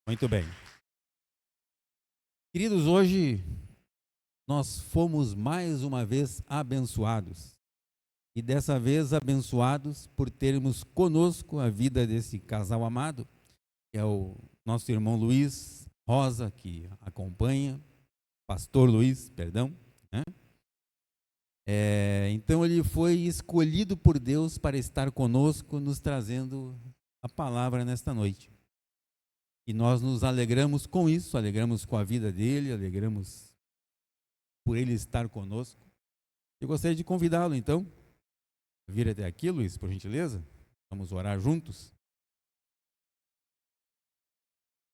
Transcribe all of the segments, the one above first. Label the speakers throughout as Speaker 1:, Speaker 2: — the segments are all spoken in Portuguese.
Speaker 1: Muito bem. Queridos, hoje nós fomos mais uma vez abençoados. E dessa vez abençoados por termos conosco a vida desse casal amado, que é o nosso irmão Luiz Rosa, que acompanha, pastor Luiz, perdão, né? Então ele foi escolhido por Deus para estar conosco, nos trazendo a palavra nesta noite. E nós nos alegramos com isso, alegramos com a vida dele, alegramos por ele estar conosco. Eu gostaria de convidá-lo, então, a vir até aqui, Luiz, por gentileza. Vamos orar juntos.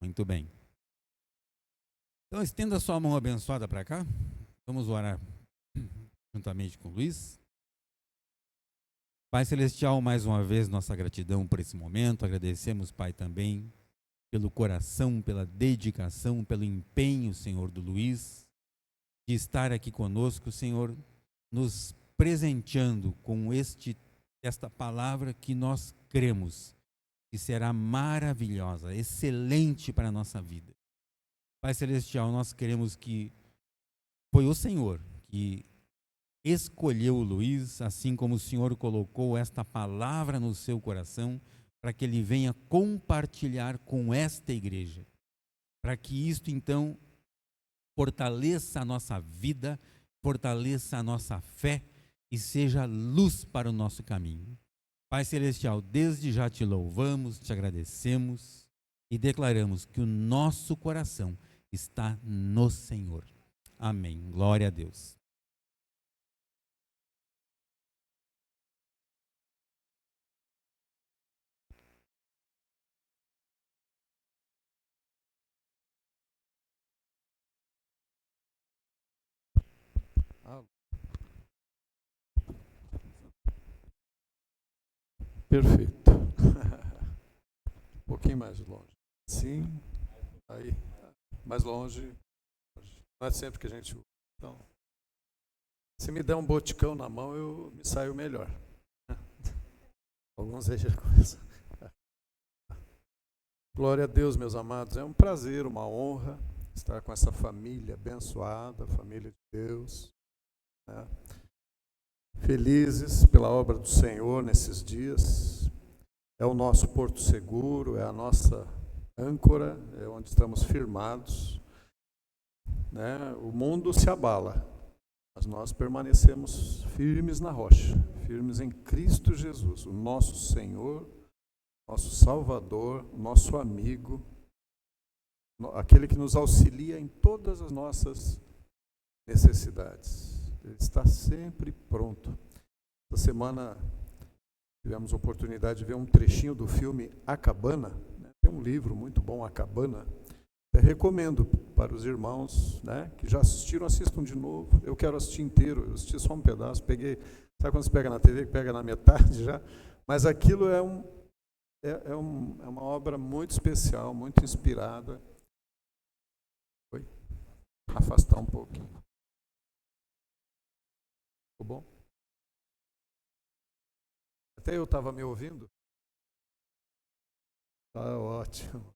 Speaker 1: Muito bem. Então, estenda sua mão abençoada para cá. Vamos orar juntamente com o Luiz. Pai Celestial, mais uma vez, nossa gratidão por esse momento. Agradecemos, Pai, também pelo coração, pela dedicação, pelo empenho, Senhor, do Luiz, de estar aqui conosco, Senhor, nos presenteando com esta palavra que nós cremos que será maravilhosa, excelente para a nossa vida. Pai Celestial, nós queremos que foi o Senhor que escolheu o Luiz, assim como o Senhor colocou esta palavra no seu coração, para que ele venha compartilhar com esta igreja, para que isto então fortaleça a nossa vida, fortaleça a nossa fé e seja luz para o nosso caminho. Pai Celestial, desde já te louvamos, te agradecemos e declaramos que o nosso coração está no Senhor. Amém. Glória a Deus.
Speaker 2: Perfeito. Um pouquinho mais longe. Sim. Aí. Mais longe. Não é sempre que a gente usa. Então, se me der um boticão na mão, eu me saio melhor. Alguns aí já começam. Glória a Deus, meus amados. É um prazer, uma honra estar com essa família abençoada, a família de Deus, né? Felizes pela obra do Senhor nesses dias. É o nosso porto seguro, é a nossa âncora, é onde estamos firmados, né? O mundo se abala, mas nós permanecemos firmes na rocha, firmes em Cristo Jesus, o nosso Senhor, nosso Salvador, nosso amigo, aquele que nos auxilia em todas as nossas necessidades. Ele está sempre pronto. Essa semana tivemos a oportunidade de ver um trechinho do filme A Cabana, né? Tem um livro muito bom, A Cabana. Eu recomendo para os irmãos, né, que já assistiram, assistam de novo. Eu quero assistir inteiro, eu assisti só um pedaço, peguei, sabe quando você pega na TV, que pega na metade já? Mas aquilo é uma obra muito especial, muito inspirada. Oi? Afastar um pouquinho. Ficou bom? Até eu estava me ouvindo. Tá ótimo.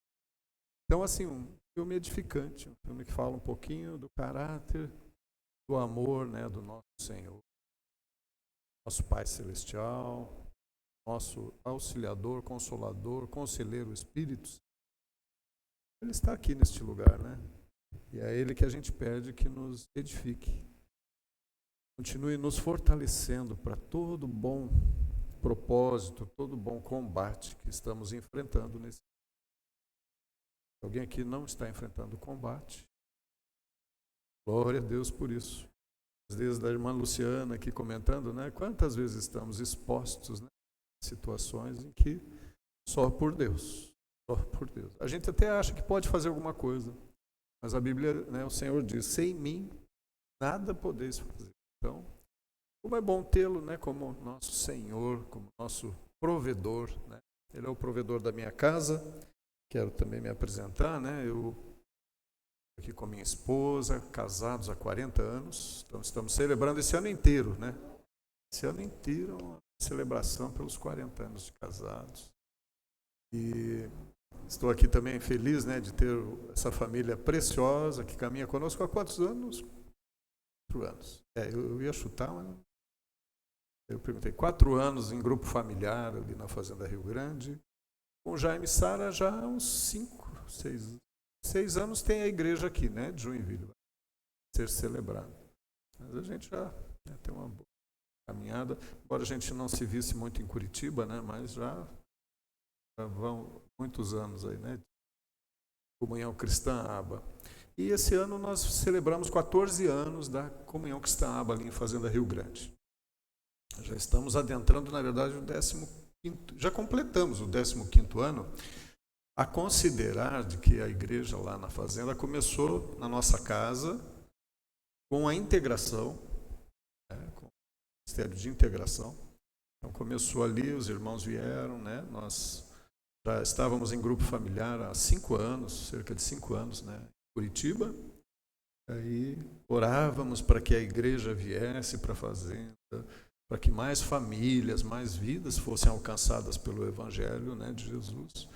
Speaker 2: Então, assim, um filme edificante, um filme que fala um pouquinho do caráter, do amor, né, do nosso Senhor, nosso Pai Celestial, nosso auxiliador, consolador, conselheiro, Espírito. Ele está aqui neste lugar, né? E é Ele que a gente pede que nos edifique. Continue nos fortalecendo para todo bom propósito, todo bom combate que estamos enfrentando nesse. Alguém aqui não está enfrentando combate? Glória a Deus por isso. Às vezes da irmã Luciana aqui comentando, né? Quantas vezes estamos expostos, né, a situações em que só por Deus, só por Deus. A gente até acha que pode fazer alguma coisa, mas a Bíblia, né, o Senhor diz, sem mim nada podeis fazer. Então, como é bom tê-lo, né, como nosso Senhor, como nosso provedor, né? Ele é o provedor da minha casa. Quero também me apresentar, né? Eu aqui com minha esposa, casados há 40 anos, então estamos celebrando esse ano inteiro, né? Esse ano inteiro é uma celebração pelos 40 anos de casados. E Estou aqui também feliz, né, de ter essa família preciosa que caminha conosco há quantos anos? 4 anos. Eu ia chutar, mas eu perguntei. 4 anos em grupo familiar ali na Fazenda Rio Grande. Com Jaime e Sara já há uns 6 anos tem a igreja aqui, né, de Joinville, vai ser celebrado. Mas a gente já tem uma boa caminhada, embora a gente não se visse muito em Curitiba, né, mas já vão muitos anos aí, né, Comunhão Cristã Aba. E esse ano nós celebramos 14 anos da Comunhão Cristã Aba ali em Fazenda Rio Grande. Já estamos adentrando, na verdade, o 15º, já completamos o 15º ano, a considerar de que a igreja lá na Fazenda começou na nossa casa com a integração, com o Ministério de Integração. Então começou ali, os irmãos vieram, né, nós já estávamos em grupo familiar há 5 anos, cerca de 5 anos, né, em Curitiba. Aí orávamos para que a igreja viesse para a Fazenda, para que mais famílias, mais vidas fossem alcançadas pelo Evangelho, né, de Jesus,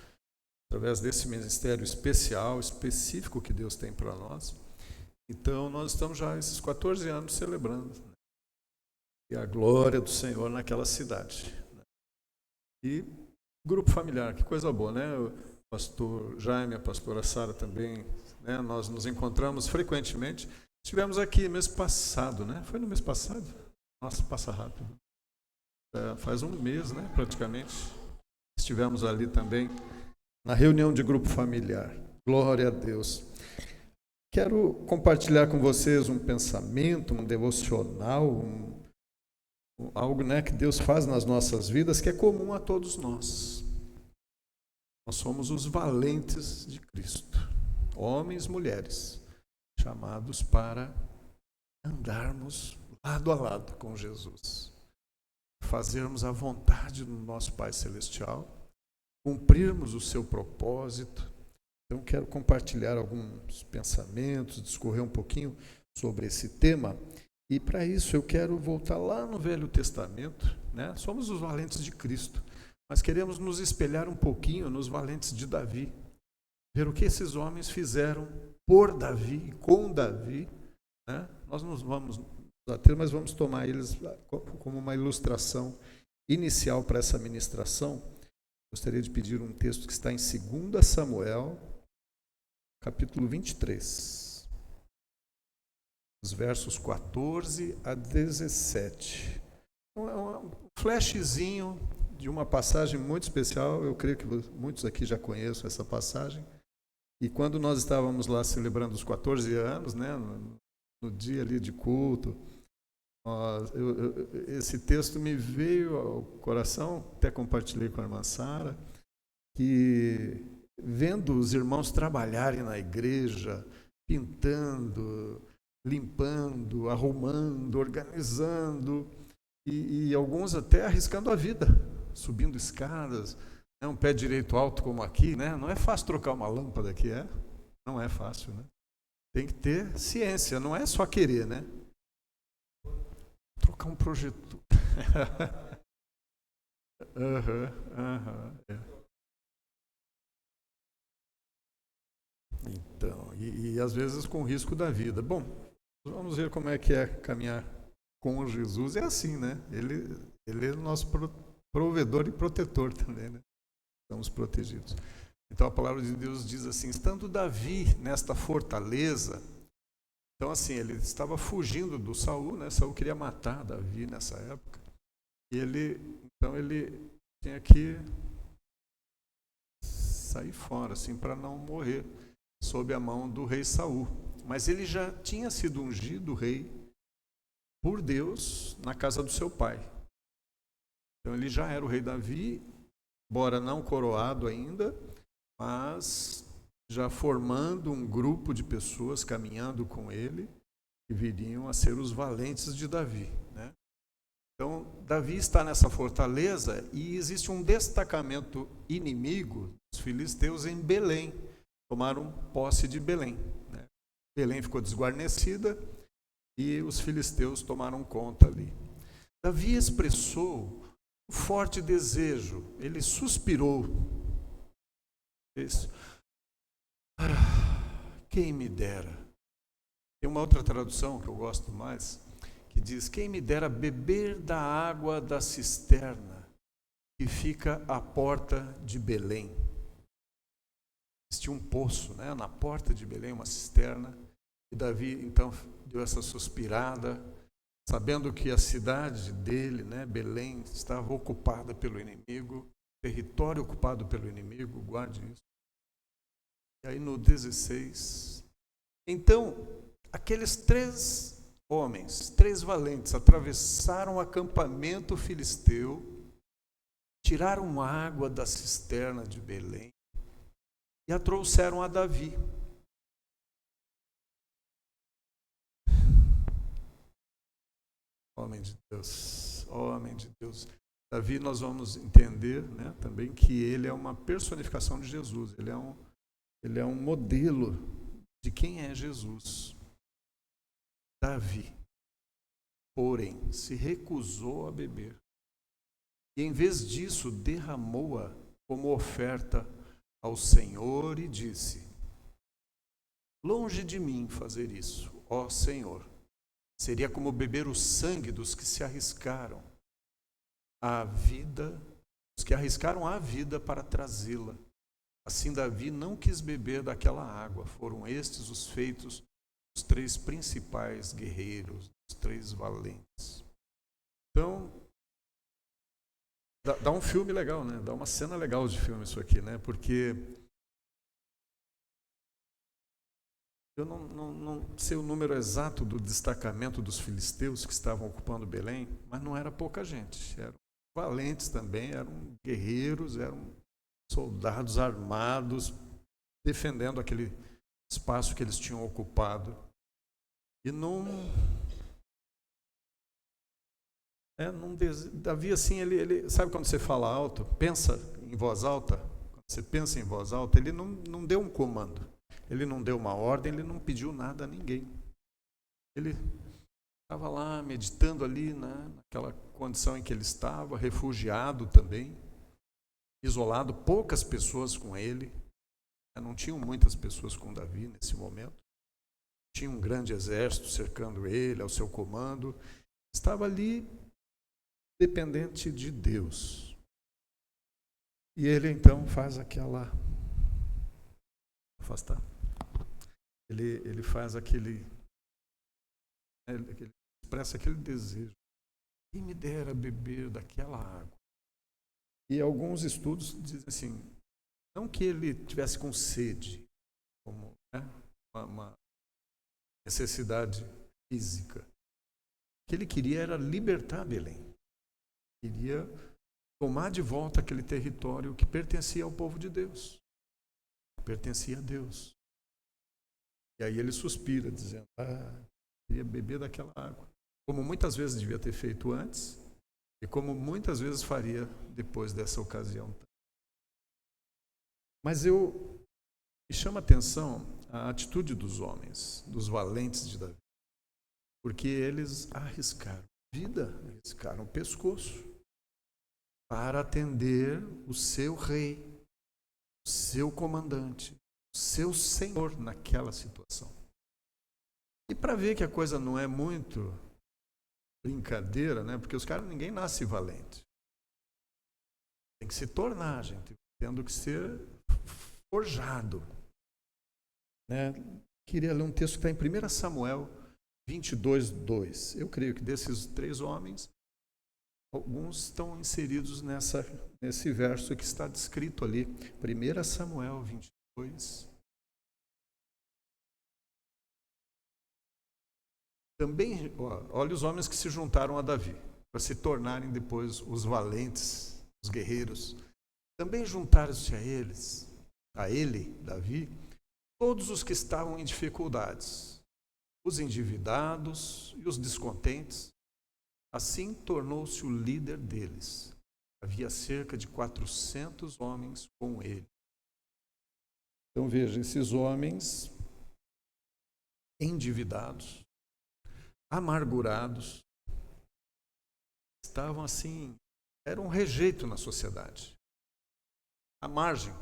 Speaker 2: através desse ministério especial, específico que Deus tem para nós. Então, nós estamos já esses 14 anos celebrando, né, e a glória do Senhor naquela cidade, né. E grupo familiar, que coisa boa, né? O pastor Jaime, a pastora Sara também, né? Nós nos encontramos frequentemente. Estivemos aqui mês passado, né? Foi no mês passado? Nossa, passa rápido. Faz um mês, né? Praticamente. Estivemos ali também na reunião de grupo familiar. Glória a Deus. Quero compartilhar com vocês um pensamento, um devocional, algo, né, que Deus faz nas nossas vidas que é comum a todos nós. Nós somos os valentes de Cristo, homens e mulheres, chamados para andarmos lado a lado com Jesus, fazermos a vontade do nosso Pai Celestial, cumprirmos o seu propósito. Então, quero compartilhar alguns pensamentos, discorrer um pouquinho sobre esse tema. E para isso eu quero voltar lá no Velho Testamento, né? Somos os valentes de Cristo, mas queremos nos espelhar um pouquinho nos valentes de Davi, ver o que esses homens fizeram por Davi, com Davi, né? Nós não vamos ater, mas vamos tomar eles como uma ilustração inicial para essa ministração. Gostaria de pedir um texto que está em 2 Samuel, capítulo 23. Os versos 14 a 17. Então, é um flashzinho de uma passagem muito especial. Eu creio que muitos aqui já conhecem essa passagem. E quando nós estávamos lá celebrando os 14 anos, né, no dia ali de culto, esse texto me veio ao coração, até compartilhei com a irmã Sara, que vendo os irmãos trabalharem na igreja, pintando, limpando, arrumando, organizando, e alguns até arriscando a vida, subindo escadas, né, um pé direito alto como aqui, né? Não é fácil trocar uma lâmpada aqui, é? Não é fácil, né? Tem que ter ciência, não é só querer, né? Trocar um projetor. É. Então, e às vezes com risco da vida. Bom, vamos ver como é que é caminhar com Jesus. É assim, né? Ele é o nosso provedor e protetor também, né? Estamos protegidos. Então a palavra de Deus diz assim: estando Davi nesta fortaleza, então assim, ele estava fugindo do Saul, né? Saul queria matar Davi nessa época. E ele tinha que sair fora, assim, para não morrer sob a mão do rei Saul. Mas ele já tinha sido ungido rei por Deus na casa do seu pai. Então ele já era o rei Davi, embora não coroado ainda, mas já formando um grupo de pessoas caminhando com ele, que viriam a ser os valentes de Davi, né? Então, Davi está nessa fortaleza e existe um destacamento inimigo dos filisteus em Belém. Tomaram posse de Belém, né? Belém ficou desguarnecida e os filisteus tomaram conta ali. Davi expressou um forte desejo, ele suspirou Isso. Quem me dera. Tem uma outra tradução que eu gosto mais, que diz: quem me dera beber da água da cisterna que fica à porta de Belém. Existia um poço, né, na porta de Belém, uma cisterna, e Davi então deu essa suspirada, sabendo que a cidade dele, né, Belém, estava ocupada pelo inimigo, território ocupado pelo inimigo, guarde isso. E aí no 16, então aqueles 3 homens, 3 valentes, atravessaram o acampamento filisteu, tiraram água da cisterna de Belém e a trouxeram a Davi. Homem de Deus, homem de Deus. Davi, nós vamos entender, né, também que ele é uma personificação de Jesus, ele é um modelo de quem é Jesus. Davi, porém, se recusou a beber e, em vez disso, derramou-a como oferta ao Senhor e disse: longe de mim fazer isso, ó Senhor. Seria como beber o sangue dos que se arriscaram a vida para trazê-la. Assim Davi não quis beber daquela água. Foram estes os feitos dos 3 principais guerreiros, os 3 valentes. Então, dá um filme legal, né? Dá uma cena legal de filme isso aqui, né? Porque eu não sei o número exato do destacamento dos filisteus que estavam ocupando Belém, mas não era pouca gente. Eram valentes também, eram guerreiros, eram soldados armados, defendendo aquele espaço que eles tinham ocupado. E Davi, assim, ele sabe quando você fala alto, pensa em voz alta? Quando você pensa em voz alta, ele não deu um comando. Ele não deu uma ordem, ele não pediu nada a ninguém. Ele estava lá meditando ali, né, naquela condição em que ele estava, refugiado também, isolado, poucas pessoas com ele. Não tinham muitas pessoas com Davi nesse momento. Tinha um grande exército cercando ele, ao seu comando. Estava ali dependente de Deus. E ele então faz aquela... Afastar. Ele faz aquele... Ele expressa aquele desejo. Quem me dera beber daquela água. E alguns estudos dizem assim, não que ele tivesse com sede, como, né, uma necessidade física. O que ele queria era libertar Belém. Queria tomar de volta aquele território que pertencia ao povo de Deus. Pertencia a Deus. E aí ele suspira, dizendo, queria beber daquela água. Como muitas vezes devia ter feito antes, e como muitas vezes faria depois dessa ocasião. Mas me chama a atenção a atitude dos homens, dos valentes de Davi, porque eles arriscaram vida, arriscaram o pescoço para atender o seu rei, o seu comandante, o seu senhor naquela situação. E para ver que a coisa não é muito brincadeira, né? Porque ninguém nasce valente. Tem que se tornar, gente, tendo que ser forjado. Né? Queria ler um texto que está em 1 Samuel 22:2. Eu creio que desses 3 homens, alguns estão inseridos nesse verso que está descrito ali. 1 Samuel 22. Também, olha os homens que se juntaram a Davi, para se tornarem depois os valentes, os guerreiros. Também juntaram-se a ele, Davi, todos os que estavam em dificuldades, os endividados e os descontentes. Assim tornou-se o líder deles. Havia cerca de 400 homens com ele. Então veja, esses homens endividados, amargurados, estavam assim, era um rejeito na sociedade, à margem,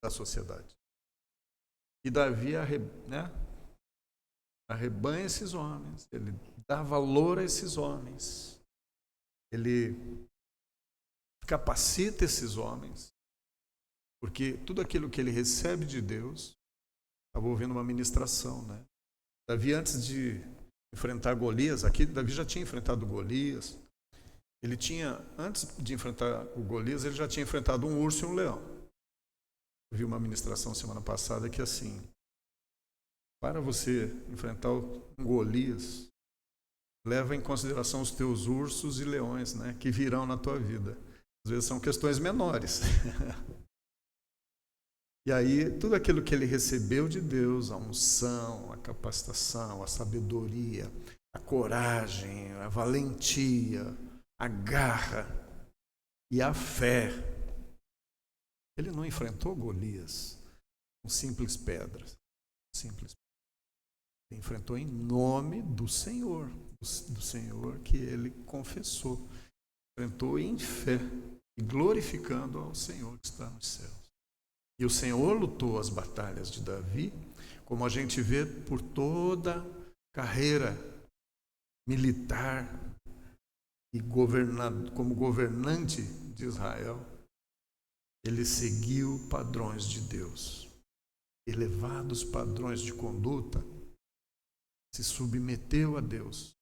Speaker 2: da sociedade. E Davi arrebanha esses homens, ele dá valor a esses homens, ele capacita esses homens, porque tudo aquilo que ele recebe de Deus, estava ouvindo uma ministração, né? Davi, antes de enfrentar Golias, aqui Davi já tinha enfrentado Golias, antes de enfrentar o Golias, ele já tinha enfrentado um urso e um leão. Eu vi uma ministração semana passada que assim, para você enfrentar um Golias, leva em consideração os teus ursos e leões, né, que virão na tua vida. Às vezes são questões menores. E aí, tudo aquilo que ele recebeu de Deus, a unção, a capacitação, a sabedoria, a coragem, a valentia, a garra e a fé. Ele não enfrentou Golias com simples pedras. Ele enfrentou em nome do Senhor que ele confessou. Enfrentou em fé e glorificando ao Senhor que está nos céus. E o Senhor lutou as batalhas de Davi, como a gente vê por toda a carreira militar e como governante de Israel. Ele seguiu padrões de Deus, elevados padrões de conduta, se submeteu a Deus,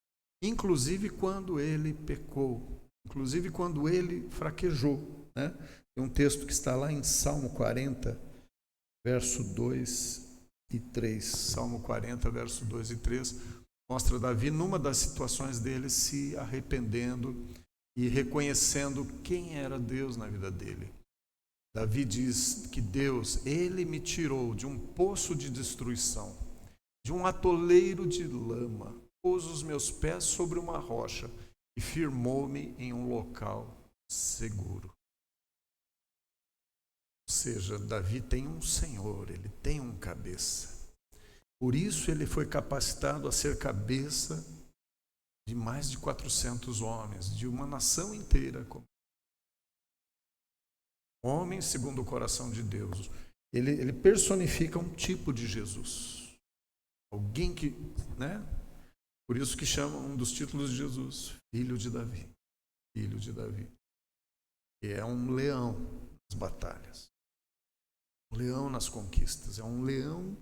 Speaker 2: inclusive quando ele pecou, inclusive quando ele fraquejou, né? Tem um texto que está lá em Salmo 40, verso 2 e 3. Salmo 40, verso 2 e 3, mostra Davi numa das situações dele se arrependendo e reconhecendo quem era Deus na vida dele. Davi diz que Deus, ele me tirou de um poço de destruição, de um atoleiro de lama, pôs os meus pés sobre uma rocha e firmou-me em um local seguro. Ou seja, Davi tem um Senhor, ele tem um cabeça. Por isso ele foi capacitado a ser cabeça de mais de 400 homens, de uma nação inteira. Homem segundo o coração de Deus. Ele personifica um tipo de Jesus. Alguém que, né? Por isso que chama um dos títulos de Jesus, Filho de Davi. Filho de Davi. E é um leão nas batalhas. Um leão nas conquistas. É um leão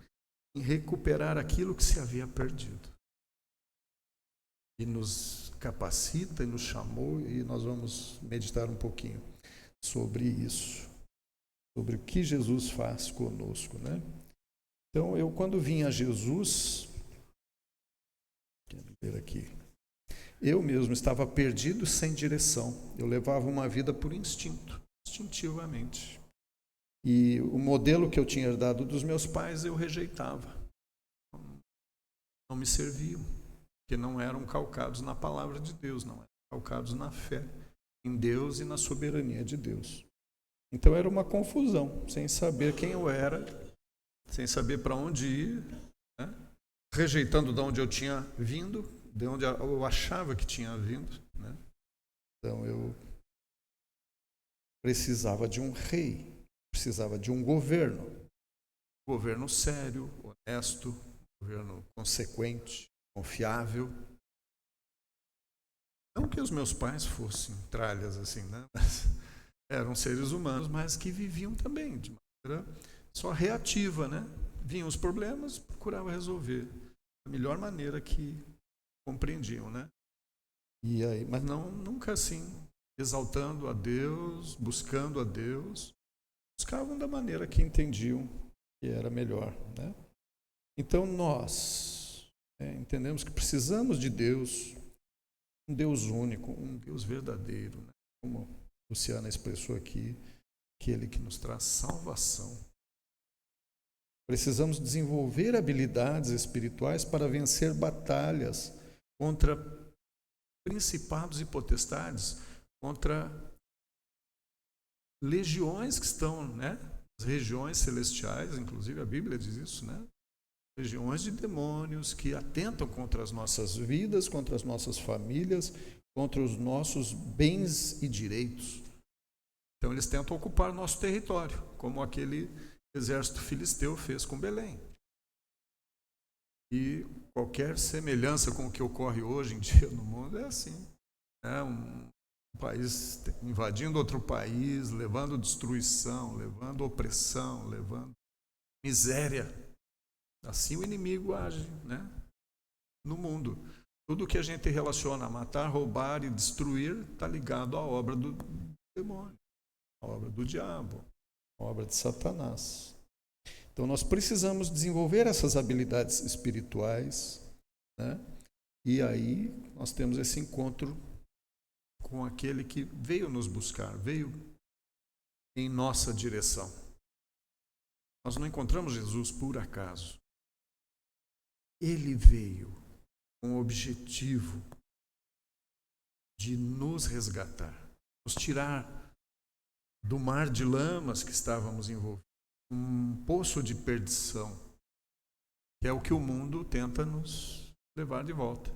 Speaker 2: em recuperar aquilo que se havia perdido. E nos capacita e nos chamou, e nós vamos meditar um pouquinho sobre isso, sobre o que Jesus faz conosco, né? Então, eu quando vim a Jesus, quero ver aqui, eu mesmo estava perdido sem direção. Eu levava uma vida por instinto, instintivamente. E o modelo que eu tinha herdado dos meus pais eu rejeitava. Não me serviam, porque não eram calcados na palavra de Deus, não eram calcados na fé em Deus e na soberania de Deus. Então era uma confusão, sem saber quem eu era, sem saber para onde ir, né? Rejeitando de onde eu tinha vindo, de onde eu achava que tinha vindo, né? Então eu precisava de um rei, precisava de um governo sério, honesto, governo consequente, confiável. Não que os meus pais fossem tralhas assim, né? Mas eram seres humanos, mas que viviam também de maneira só reativa, né? Vinham os problemas, procuravam resolver da melhor maneira que compreendiam, né? E aí, mas não nunca assim exaltando a Deus, buscando a Deus, buscavam da maneira que entendiam que era melhor, né? Então nós entendemos que precisamos de Deus, um Deus único, um Deus verdadeiro, né? Como Luciana expressou aqui, aquele que nos traz salvação. Precisamos desenvolver habilidades espirituais para vencer batalhas contra principados e potestades, contra legiões que estão, né? As regiões celestiais, inclusive a Bíblia diz isso, né? Legiões de demônios que atentam contra as nossas vidas, contra as nossas famílias, contra os nossos bens e direitos. Então eles tentam ocupar nosso território, como aquele o exército filisteu fez com Belém. E qualquer semelhança com o que ocorre hoje em dia no mundo é assim. Um país invadindo outro país, levando destruição, levando opressão, levando miséria. Assim o inimigo age, né? No mundo. Tudo que a gente relaciona a matar, roubar e destruir está ligado à obra do demônio, à obra do diabo, à obra de Satanás. Então nós precisamos desenvolver essas habilidades espirituais, né? E aí nós temos esse encontro com aquele que veio nos buscar, veio em nossa direção. Nós não encontramos Jesus por acaso. Ele veio com o objetivo de nos resgatar, nos tirar do mar de lamas que estávamos envolvidos, um poço de perdição, que é o que o mundo tenta nos levar de volta.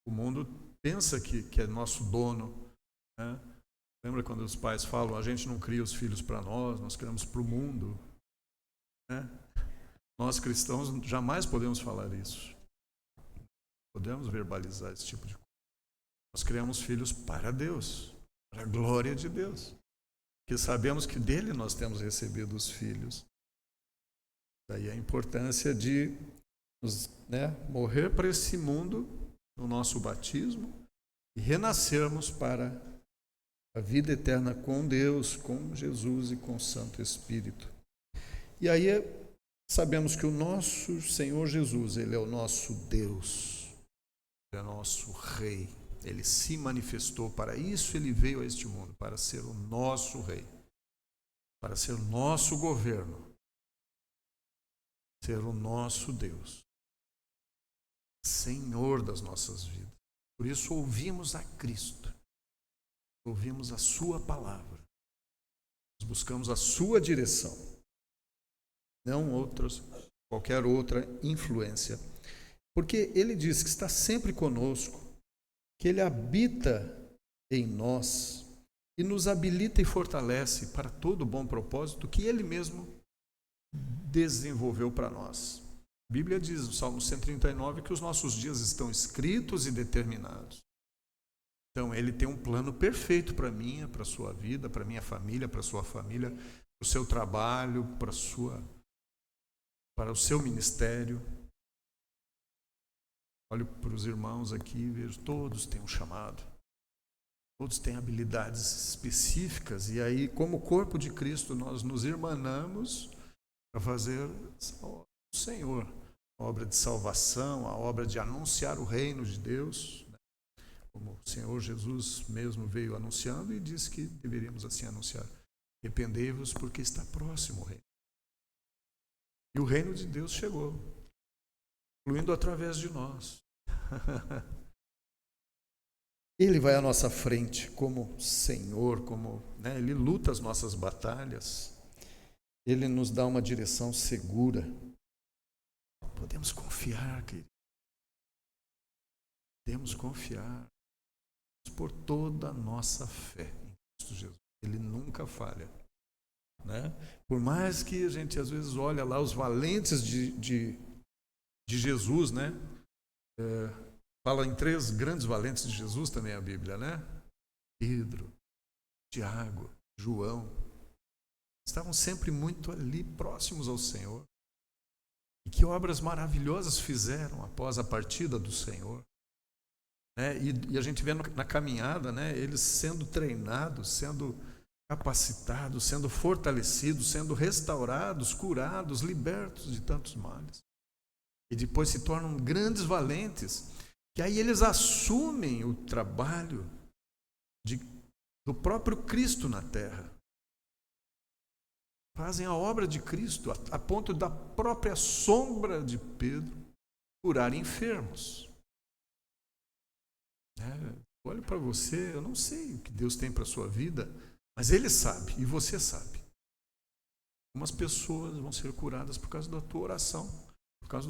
Speaker 2: O mundo pensa que é nosso dono, né? Lembra quando os pais falam, a gente não cria os filhos para nós criamos para o mundo, né? Nós cristãos jamais podemos falar isso. Podemos verbalizar esse tipo de coisa. Nós criamos filhos para Deus, para a glória de Deus. Porque sabemos que dele nós temos recebido os filhos. Daí a importância de morrer para esse mundo no nosso batismo e renascermos para a vida eterna com Deus, com Jesus e com o Santo Espírito. E aí sabemos que o nosso Senhor Jesus, Ele é o nosso Deus. É nosso Rei. Ele se manifestou, para isso Ele veio a este mundo, para ser o nosso Rei, para ser o nosso governo, ser o nosso Deus, Senhor das nossas vidas. Por isso ouvimos a Cristo, ouvimos a Sua palavra, nós buscamos a Sua direção, não qualquer outra influência. Porque Ele diz que está sempre conosco, que Ele habita em nós e nos habilita e fortalece para todo bom propósito que Ele mesmo desenvolveu para nós. A Bíblia diz no Salmo 139 que os nossos dias estão escritos e determinados. Então Ele tem um plano perfeito para mim, para a sua vida, para a minha família, para a sua família, para o seu trabalho, para o seu ministério. Olho para os irmãos aqui e vejo, todos têm um chamado, todos têm habilidades específicas, e aí, como corpo de Cristo, nós nos irmanamos para fazer o Senhor, a obra de salvação, a obra de anunciar o reino de Deus, né? Como o Senhor Jesus mesmo veio anunciando e disse que deveríamos assim anunciar: arrependei-vos porque está próximo o reino. E o reino de Deus chegou, fluindo através de nós. Ele vai à nossa frente como Senhor, Ele luta as nossas batalhas, Ele nos dá uma direção segura. Podemos confiar, querido. Podemos confiar por toda a nossa fé em Cristo Jesus. Ele nunca falha, né? Por mais que a gente às vezes olha lá os valentes de Jesus, né? Fala em 3 grandes valentes de Jesus também a Bíblia, né? Pedro, Tiago, João. Estavam sempre muito ali próximos ao Senhor. E que obras maravilhosas fizeram após a partida do Senhor. Né? E a gente vê na caminhada, né? Eles sendo treinados, sendo capacitados, sendo fortalecidos, sendo restaurados, curados, libertos de tantos males. E depois se tornam grandes valentes, que aí eles assumem o trabalho do próprio Cristo na terra. Fazem a obra de Cristo, a ponto da própria sombra de Pedro curar enfermos. Olho para você, eu não sei o que Deus tem para a sua vida, mas Ele sabe, e você sabe. Algumas pessoas vão ser curadas por causa da tua oração, por causa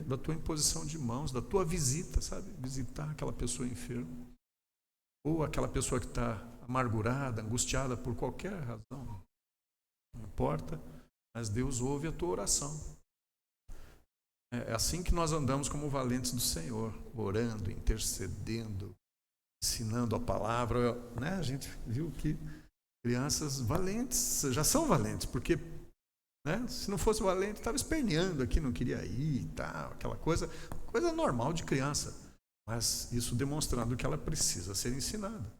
Speaker 2: da tua imposição de mãos, da tua visita, sabe? Visitar aquela pessoa enferma. Ou aquela pessoa que está amargurada, angustiada por qualquer razão. Não importa. mas Deus ouve a tua oração. É assim que nós andamos como valentes do Senhor, orando, intercedendo, ensinando a palavra, né? A gente viu que crianças valentes já são valentes, porque, né, se não fosse valente, estava esperneando aqui, não queria ir, tal, aquela coisa normal de criança, mas isso demonstrando que ela precisa ser ensinada.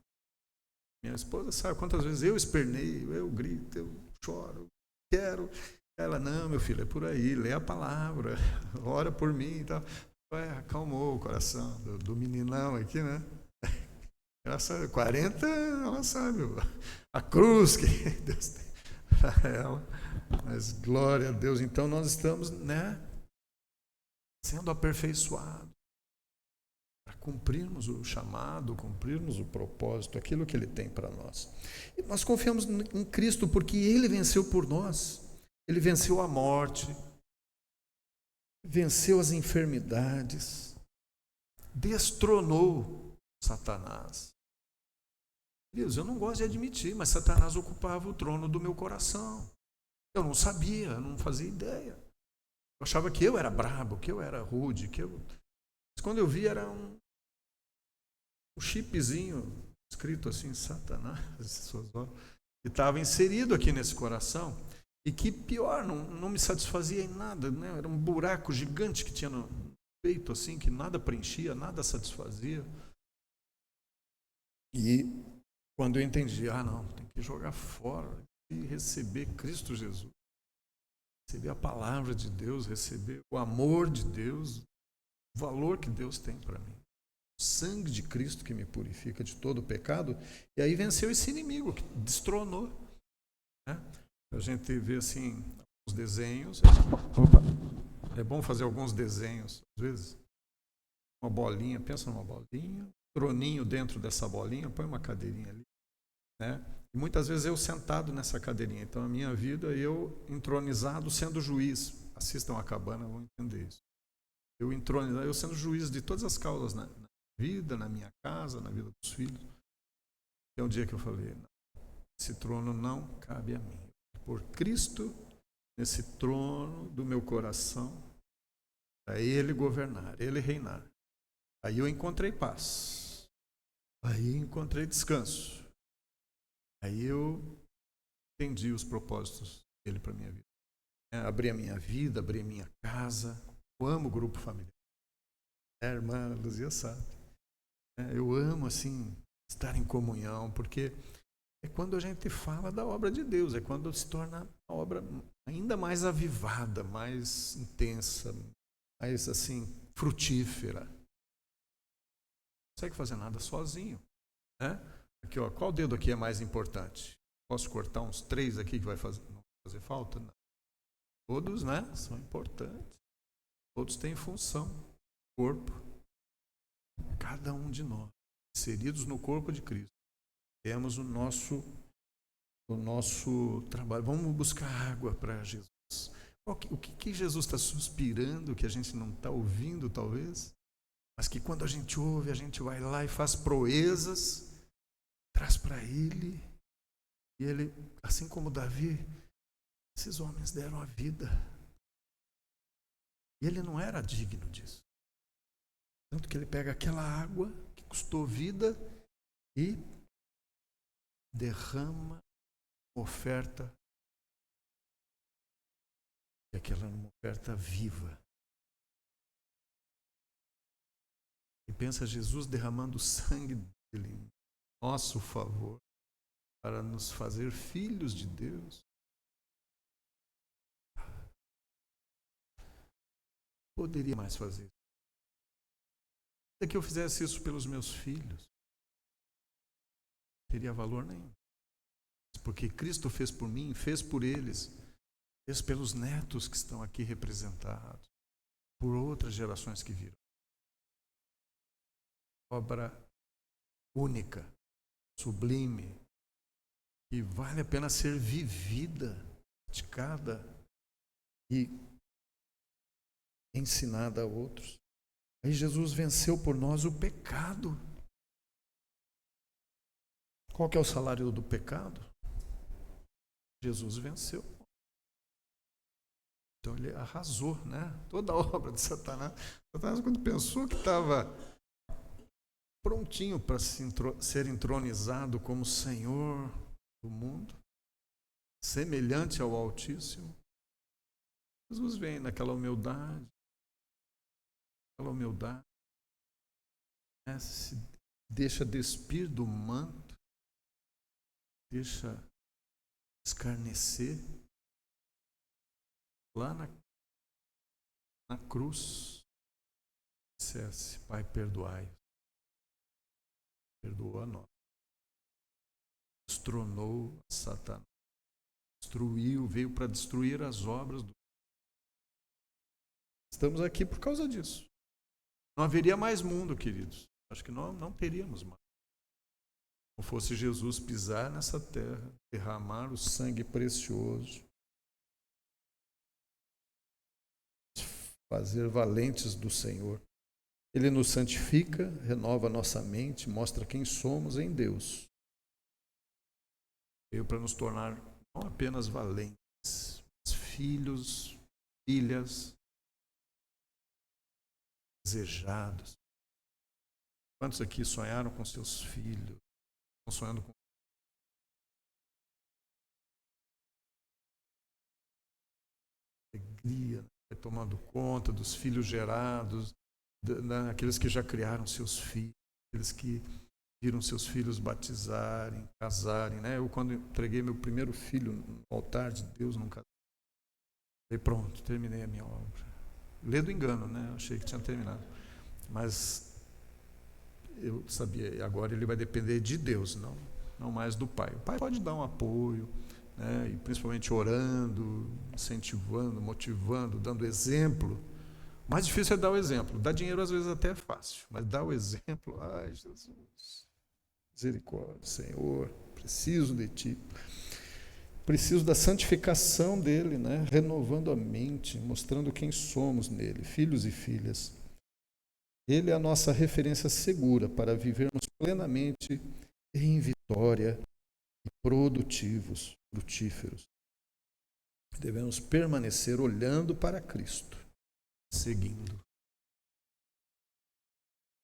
Speaker 2: Minha esposa sabe quantas vezes eu esperneio, eu grito, eu choro, quero. Ela, não, meu filho, é por aí, lê a palavra, ora por mim e tal. Acalmou o coração do meninão aqui, né? Ela sabe, 40, ela sabe a cruz que Deus tem para ela. Mas glória a Deus, então nós estamos, né, sendo aperfeiçoados para cumprirmos o chamado, cumprirmos o propósito, aquilo que Ele tem para nós. E nós confiamos em Cristo porque Ele venceu por nós. Ele venceu a morte, venceu as enfermidades, destronou Satanás. Deus, eu não gosto de admitir, mas Satanás ocupava o trono do meu coração. Eu não sabia, eu não fazia ideia. Eu achava que eu era brabo, que eu era rude, Mas quando eu vi era um chipzinho escrito assim, Satanás, que estava inserido aqui nesse coração. E que pior, não me satisfazia em nada, né? Era um buraco gigante que tinha no peito, assim, que nada preenchia, nada satisfazia. E quando eu entendi, não, tem que jogar fora e receber Cristo Jesus, receber a palavra de Deus, receber o amor de Deus, o valor que Deus tem para mim, o sangue de Cristo que me purifica de todo o pecado, e aí venceu esse inimigo que destronou, né? A gente vê assim os desenhos. É bom fazer alguns desenhos, às vezes. Uma bolinha, pensa numa bolinha, troninho dentro dessa bolinha, põe uma cadeirinha ali, né? E muitas vezes eu sentado nessa cadeirinha. Então a minha vida, eu entronizado sendo juiz. Assistam a Cabana, vão entender isso. Eu entronizado, eu sendo juiz de todas as causas na vida, na minha casa, na vida dos filhos. E é um dia que eu falei, esse trono não cabe a mim. Por Cristo, nesse trono do meu coração, para Ele governar, Ele reinar. Aí eu encontrei paz, aí encontrei descanso, aí eu entendi os propósitos dele para a minha vida. Abri a minha vida, abri a minha casa, eu amo o grupo familiar. A irmã Luzia sabe. Eu amo, assim, estar em comunhão, porque é quando a gente fala da obra de Deus, é quando se torna a obra ainda mais avivada, mais intensa, mais assim, frutífera. Não consegue fazer nada sozinho, né? Aqui, ó, qual dedo aqui é mais importante? Posso cortar uns 3 aqui que não vai fazer falta? Não. Todos, né, são importantes. Todos têm função. Corpo. Cada um de nós, inseridos no corpo de Cristo. Temos o nosso trabalho. Vamos buscar água para Jesus. O que Jesus está suspirando, que a gente não está ouvindo, talvez, mas que quando a gente ouve, a gente vai lá e faz proezas, traz para Ele, e Ele, assim como Davi, esses homens deram a vida. E Ele não era digno disso. Tanto que Ele pega aquela água que custou vida e derrama uma oferta, e aquela é uma oferta viva. E pensa Jesus derramando o sangue dele em nosso favor, para nos fazer filhos de Deus. Poderia mais fazer. Se que eu fizesse isso pelos meus filhos, não teria valor nenhum. Porque Cristo fez por mim, fez por eles, fez pelos netos que estão aqui representados, por outras gerações que viram. Obra única, sublime, que vale a pena ser vivida, praticada e ensinada a outros. Aí Jesus venceu por nós o pecado. Qual que é o salário do pecado? Jesus venceu. Então ele arrasou, né? Toda a obra de Satanás. Satanás, quando pensou que estava prontinho para ser entronizado como Senhor do mundo, semelhante ao Altíssimo, Jesus vem naquela humildade, né? Se deixa despir do manto, deixa escarnecer lá na cruz. Dissesse: Pai, perdoai. Perdoou a nós. Destronou Satanás. Destruiu, veio para destruir as obras do. Estamos aqui por causa disso. Não haveria mais mundo, queridos. Acho que não teríamos mais. Não fosse Jesus pisar nessa terra, derramar o sangue precioso, fazer valentes do Senhor. Ele nos santifica, renova nossa mente, mostra quem somos em Deus. Veio para nos tornar não apenas valentes, mas filhos, filhas, desejados. Quantos aqui sonharam com seus filhos? Estão sonhando com alegria, vai tomando conta dos filhos gerados, aqueles que já criaram seus filhos, aqueles que viram seus filhos batizarem, casarem, né? Eu, quando entreguei meu primeiro filho no altar de Deus, num casamento, falei: pronto, terminei a minha obra. Lê do engano, né? Eu achei que tinha terminado. Mas eu sabia, agora ele vai depender de Deus, não mais do pai. O pai pode dar um apoio, né? E principalmente orando, incentivando, motivando, dando exemplo. O mais difícil é dar o exemplo. Dar dinheiro às vezes até é fácil, mas dar o exemplo, ai Jesus, misericórdia, Senhor, preciso de Ti. Preciso da santificação dele, né? Renovando a mente, mostrando quem somos nele, filhos e filhas. Ele é a nossa referência segura para vivermos plenamente em vitória e produtivos, frutíferos. Devemos permanecer olhando para Cristo, seguindo.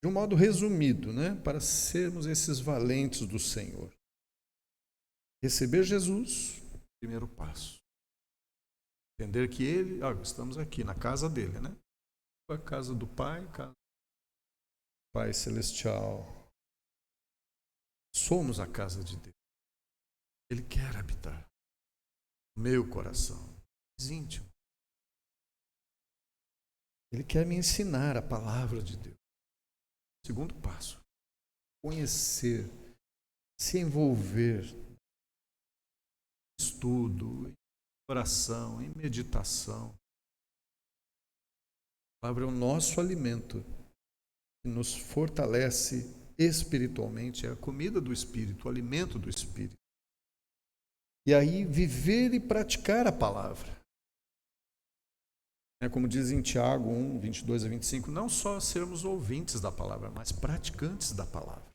Speaker 2: De um modo resumido, né? Para sermos esses valentes do Senhor. Receber Jesus, primeiro passo. Entender que Ele, estamos aqui na casa dele, né? A casa do Pai, casa do Pai Celestial. Somos a casa de Deus. Ele quer habitar no meu coração, íntimo. Ele quer me ensinar a palavra de Deus. Segundo passo, conhecer, se envolver em estudo, em oração, em meditação. A palavra é o nosso alimento, que nos fortalece espiritualmente, é a comida do Espírito, o alimento do Espírito. E aí viver e praticar a palavra. Como diz em Tiago 1, 22 a 25, não só sermos ouvintes da palavra, mas praticantes da palavra.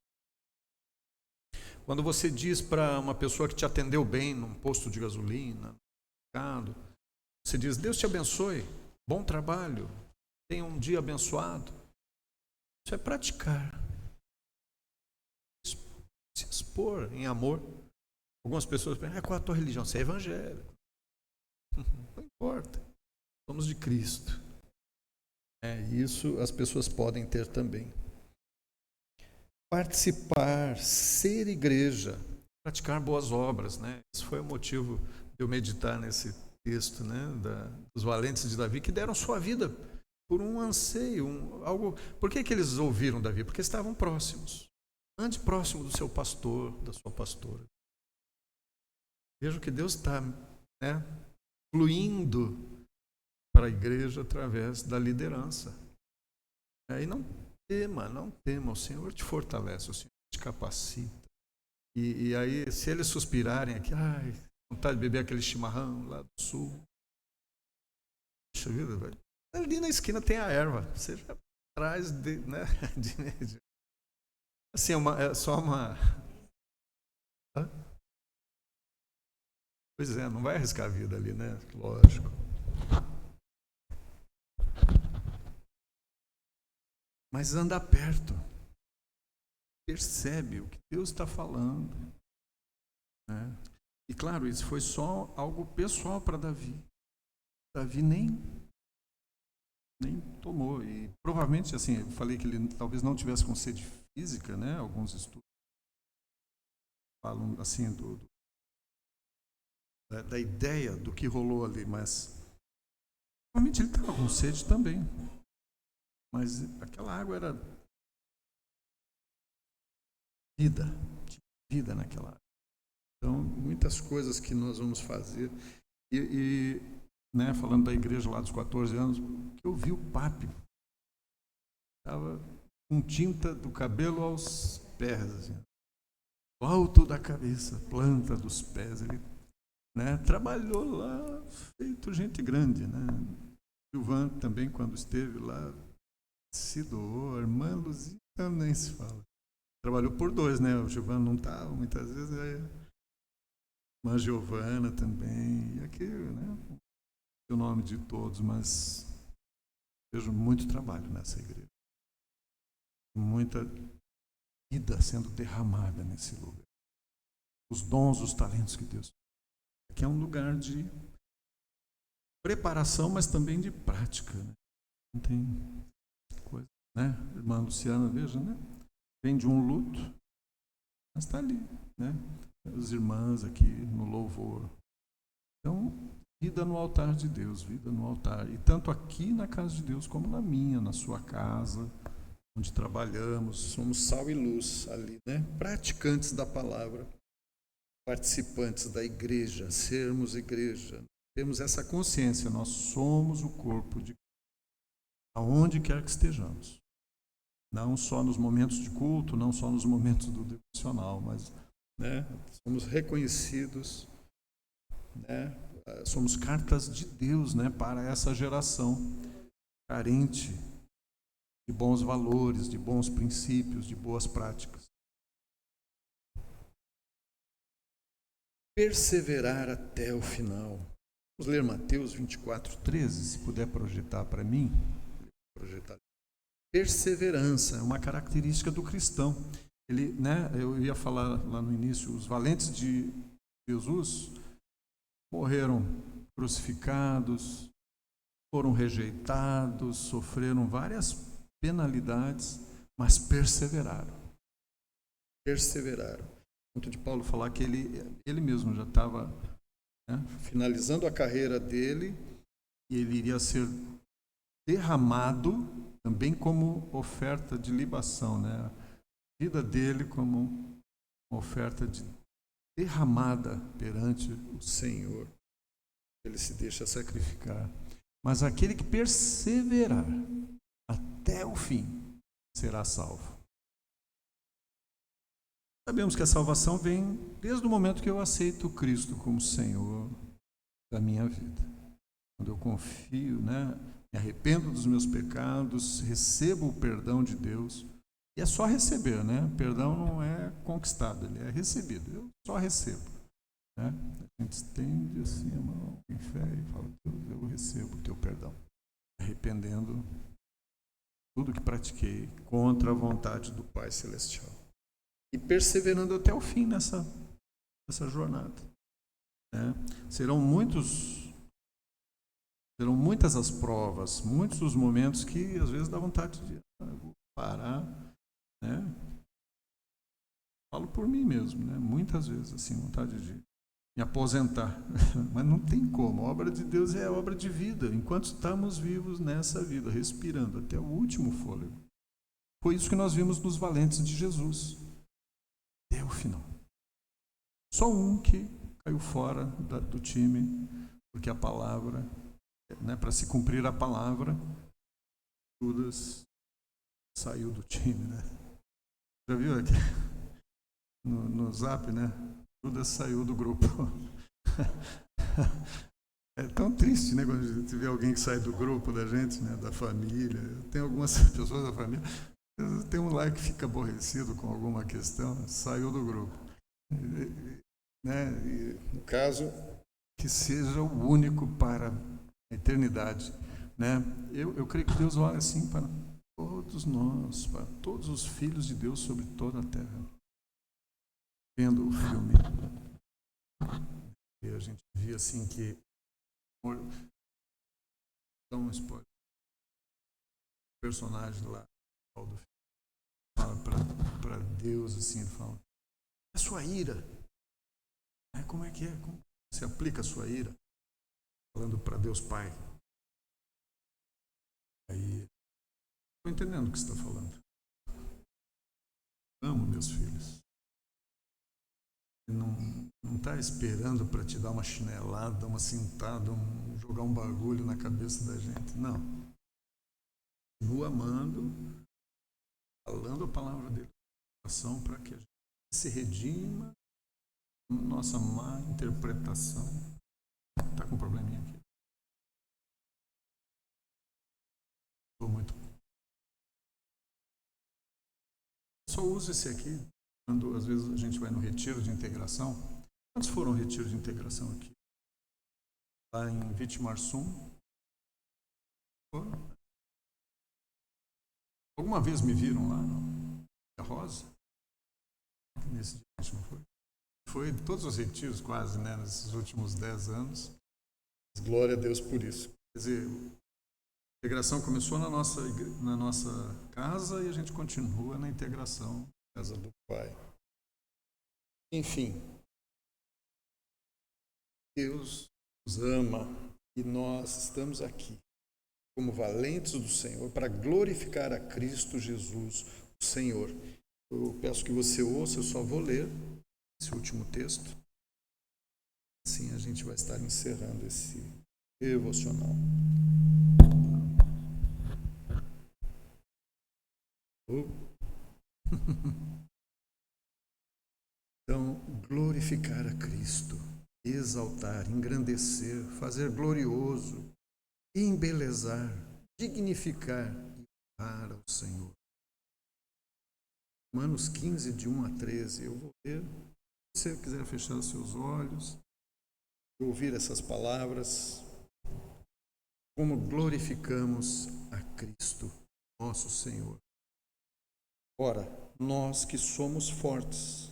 Speaker 2: Quando você diz para uma pessoa que te atendeu bem num posto de gasolina, no mercado, você diz: Deus te abençoe, bom trabalho, tenha um dia abençoado. Isso é praticar. Se expor em amor. Algumas pessoas pensam: qual é a tua religião? Você é evangélico. Não importa. Somos de Cristo. Isso as pessoas podem ter também. Participar, ser igreja, praticar boas obras, né? Esse foi o motivo de eu meditar nesse texto, né? Dos valentes de Davi, que deram sua vida por um anseio, algo. Por que eles ouviram Davi? Porque estavam próximos. Ande próximo do seu pastor, da sua pastora. Veja que Deus está, né, fluindo para a igreja através da liderança. E não tema, o Senhor te fortalece, o Senhor te capacita. E aí, se eles suspirarem aqui, vontade de beber aquele chimarrão lá do sul, puxa vida, velho, ali na esquina tem a erva, você já traz, né, assim, é só uma... Pois é, não vai arriscar a vida ali, né? Lógico. mas anda perto. Percebe o que Deus está falando. Né? E claro, isso foi só algo pessoal para Davi. Davi nem tomou. E provavelmente, assim, eu falei que ele talvez não tivesse com sede física, né? Alguns estudos falam assim da ideia do que rolou ali, mas provavelmente ele estava com sede também. Mas aquela água era vida, tinha vida naquela água. Então, muitas coisas que nós vamos fazer. Né, falando da igreja lá dos 14 anos, que eu vi o Papi. Estava com tinta do cabelo aos pés, assim, do alto da cabeça, planta dos pés. Ele, né, trabalhou lá, feito gente grande. Né? Gilvan também, quando esteve lá, se doou. A irmã Luzia nem se fala. Trabalhou por dois, né? O Gilvan não estava, muitas vezes. A irmã Giovana também. E aqui, né? O nome de todos, mas vejo muito trabalho nessa igreja. Muita vida sendo derramada nesse lugar. Os dons, os talentos que Deus. Aqui é um lugar de preparação, mas também de prática. Né? Não tem coisa, né? Irmã Luciana, veja, né? Vem de um luto, mas está ali, né? As irmãs aqui no louvor. Então, vida no altar de Deus, vida no altar. E tanto aqui na casa de Deus, como na minha, na sua casa, onde trabalhamos. Somos sal e luz ali, né? Praticantes da palavra, participantes da igreja, sermos igreja. Temos essa consciência, nós somos o corpo de Cristo, aonde quer que estejamos. Não só nos momentos de culto, não só nos momentos do devocional, mas, né, somos reconhecidos, né? Somos cartas de Deus, né, para essa geração carente de bons valores, de bons princípios, de boas práticas. Perseverar até o final. Vamos ler Mateus 24:13, se puder projetar para mim. Perseverança é uma característica do cristão. Ele, né, eu ia falar lá no início, os valentes de Jesus morreram crucificados, foram rejeitados, sofreram várias penalidades, mas perseveraram. Perseveraram. O ponto de Paulo falar que ele mesmo já estava, né, finalizando a carreira dele e ele iria ser derramado também como oferta de libação, né? A vida dele como uma oferta derramada perante o Senhor. Ele se deixa sacrificar. Mas aquele que perseverar até o fim será salvo. Sabemos que a salvação vem desde o momento que eu aceito Cristo como Senhor da minha vida. Quando eu confio, né, me arrependo dos meus pecados, recebo o perdão de Deus. E é só receber, né? Perdão não é conquistado, ele é recebido. Eu só recebo. Né? A gente estende assim a mão em fé e fala: Deus, eu recebo o teu perdão. Arrependendo tudo que pratiquei contra a vontade do Pai Celestial. E perseverando até o fim nessa jornada. Né? Serão muitas as provas, muitos os momentos que às vezes dá vontade de parar, né? Falo por mim mesmo, né? Muitas vezes assim, vontade de me aposentar, mas não tem como. A obra de Deus é a obra de vida, enquanto estamos vivos nessa vida, respirando até o último fôlego. Foi isso que nós vimos nos valentes de Jesus. Até o final. Só um que caiu fora do time, porque a palavra, né, para se cumprir a palavra, Judas saiu do time, né? Já viu aqui no Zap, né? Judas saiu do grupo. É tão triste, né, quando a gente vê alguém que sai do grupo da gente, né, da família. Tem algumas pessoas da família, tem um lá que fica aborrecido com alguma questão, saiu do grupo. Né? E, no caso, que seja o único para a eternidade. Né? Eu creio que Deus olha assim para todos todos nós, para todos os filhos de Deus sobre toda a terra. Vendo o filme, e a gente via assim que, dá um spoiler, o personagem lá do filme fala para Deus assim, ele fala: é sua ira. Como é que é? Como você aplica a sua ira? Falando para Deus Pai. Aí, estou entendendo o que você está falando. Amo meus filhos. Não está esperando para te dar uma chinelada, uma cintada, jogar um bagulho na cabeça da gente. Não. Continua amando, falando a palavra dele, para que a gente se redima, nossa má interpretação. Está com um probleminha aqui. Estou muito. Só uso esse aqui quando às vezes a gente vai no retiro de integração. Quantos foram ao retiro de integração aqui? Lá em Vitimarsum. Alguma vez me viram lá no Rosa? Nesse dia a gente não foi. Foi de todos os retiros quase, né, nesses últimos 10 anos. Glória a Deus por isso. Quer dizer, a integração começou na nossa casa e a gente continua na integração na casa do Pai. Enfim, Deus nos ama e nós estamos aqui como valentes do Senhor para glorificar a Cristo Jesus, o Senhor. Eu peço que você ouça, eu só vou ler esse último texto. Assim a gente vai estar encerrando esse devocional. Então, glorificar a Cristo, exaltar, engrandecer, fazer glorioso, embelezar, dignificar e honrar ao Senhor. Romanos 15, de 1 a 13, eu vou ler. Se você quiser fechar os seus olhos e ouvir essas palavras, como glorificamos a Cristo, nosso Senhor. Ora, nós que somos fortes,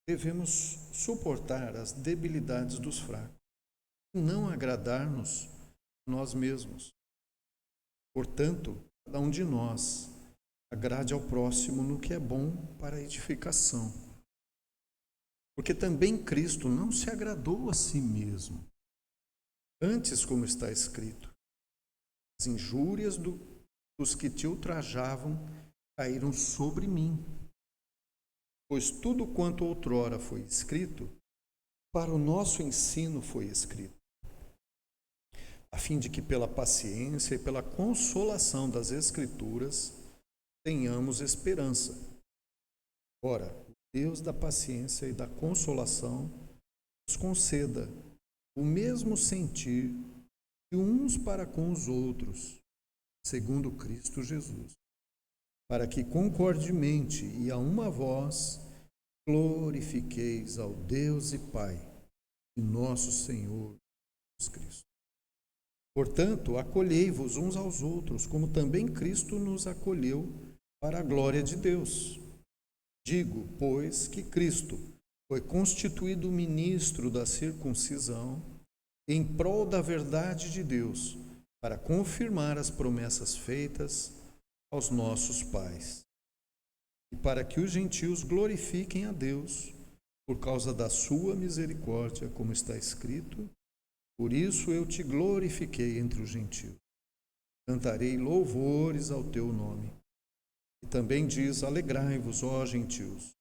Speaker 2: devemos suportar as debilidades dos fracos e não agradar-nos nós mesmos. Portanto, cada um de nós agrade ao próximo no que é bom para a edificação. Porque também Cristo não se agradou a si mesmo. Antes, como está escrito, as injúrias dos que te ultrajavam caíram sobre mim. Pois tudo quanto outrora foi escrito, para o nosso ensino foi escrito, a fim de que pela paciência e pela consolação das Escrituras tenhamos esperança. Ora, o Deus da paciência e da consolação nos conceda o mesmo sentir de uns para com os outros, segundo Cristo Jesus, para que concordemente e a uma voz glorifiqueis ao Deus e Pai de nosso Senhor Jesus Cristo. Portanto, acolhei-vos uns aos outros, como também Cristo nos acolheu para a glória de Deus. Digo, pois, que Cristo foi constituído ministro da circuncisão em prol da verdade de Deus, para confirmar as promessas feitas aos nossos pais, e para que os gentios glorifiquem a Deus por causa da sua misericórdia, como está escrito: por isso eu te glorifiquei entre os gentios. Cantarei louvores ao teu nome. E também diz: alegrai-vos, ó gentios,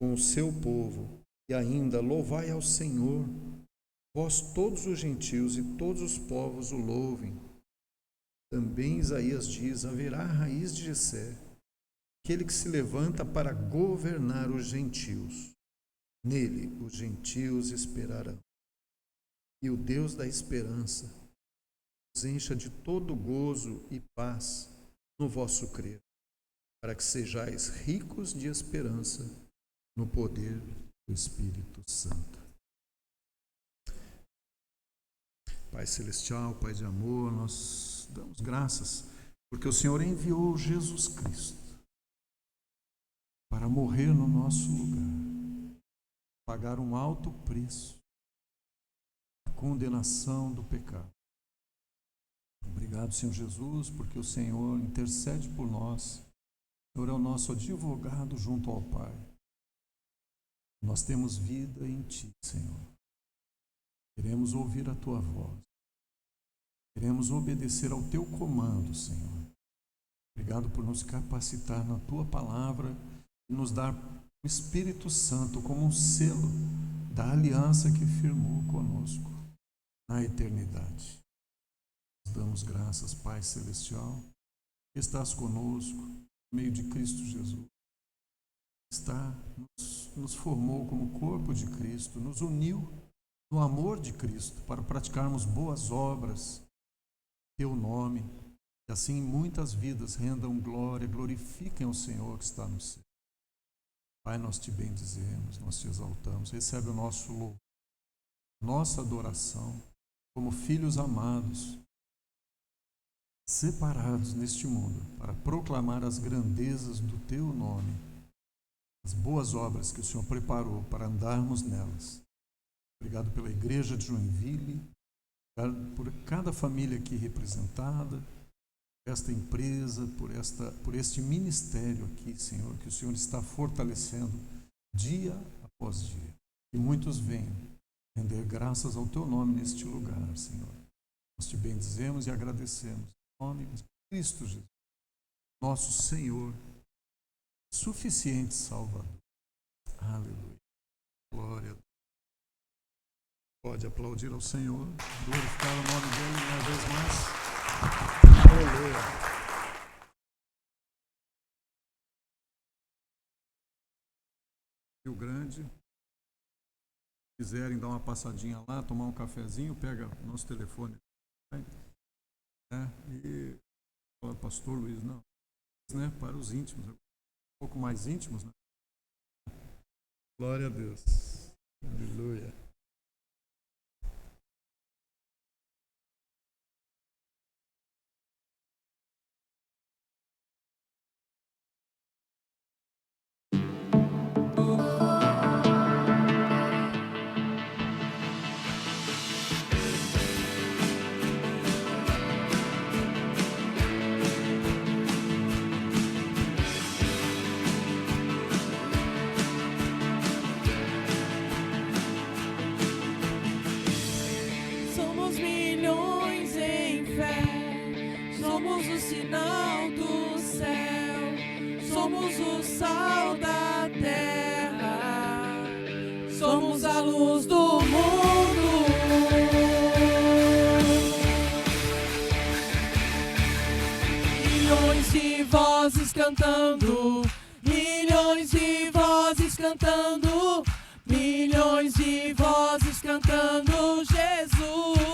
Speaker 2: com o seu povo, e ainda louvai ao Senhor, vós todos os gentios e todos os povos o louvem. Também Isaías diz: haverá raiz de Jessé, aquele que se levanta para governar os gentios. Nele os gentios esperarão. E o Deus da esperança os encha de todo gozo e paz no vosso crer, para que sejais ricos de esperança no poder do Espírito Santo. Pai Celestial, Pai de amor, nós damos graças porque o Senhor enviou Jesus Cristo para morrer no nosso lugar, pagar um alto preço, a condenação do pecado. Obrigado, Senhor Jesus, porque o Senhor intercede por nós. O Senhor é o nosso advogado junto ao Pai. Nós temos vida em Ti, Senhor. Queremos ouvir a Tua voz. Queremos obedecer ao Teu comando, Senhor. Obrigado por nos capacitar na Tua palavra e nos dar o Espírito Santo como um selo da aliança que firmou conosco na eternidade. Nos damos graças, Pai Celestial, que estás conosco, no meio de Cristo Jesus. Nos formou como corpo de Cristo, nos uniu no amor de Cristo para praticarmos boas obras, Teu nome, e assim muitas vidas rendam glória, glorifiquem o Senhor que está no céu. Pai, nós Te bendizemos, nós Te exaltamos. Recebe o nosso louvor, nossa adoração, como filhos amados, separados neste mundo, para proclamar as grandezas do Teu nome, as boas obras que o Senhor preparou para andarmos nelas. Obrigado pela igreja de Joinville, por cada família aqui representada, por esta empresa, por este ministério aqui, Senhor, que o Senhor está fortalecendo dia após dia. E muitos venham render graças ao Teu nome neste lugar, Senhor. Nós Te bendizemos e agradecemos. Em nome de Cristo Jesus, nosso Senhor, suficiente Salvador. Aleluia. Glória a Deus. Pode aplaudir ao Senhor, glorificar o nome dele uma vez mais. Aleluia. Rio Grande, se quiserem dar uma passadinha lá, tomar um cafezinho, pega o nosso telefone. E o pastor Luiz, não, né, para os íntimos, um pouco mais íntimos, né? Glória a Deus. Aleluia.
Speaker 3: Somos o sinal do céu, somos o sal da terra, somos a luz do mundo. Milhões de vozes cantando, milhões de vozes cantando, milhões de vozes cantando Jesus.